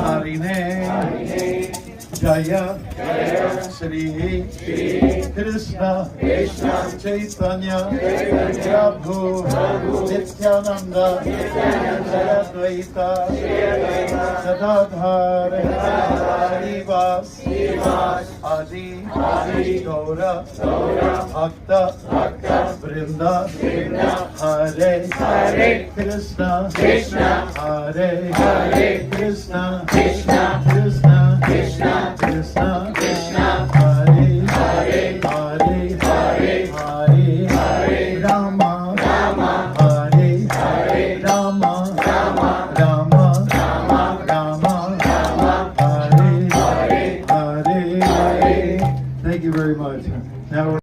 हरिणे जय श्री कृष्ण चैतन्य प्रभु नित्यानंद अद्वैता गदाधर श्रीवास आदि गौर भक्त वृंद हरे कृष्ण हरे कृष्ण कृष्ण कृष्ण हरे हरे राम हरे Ram Ram Hare Hare. Thank you very much. Now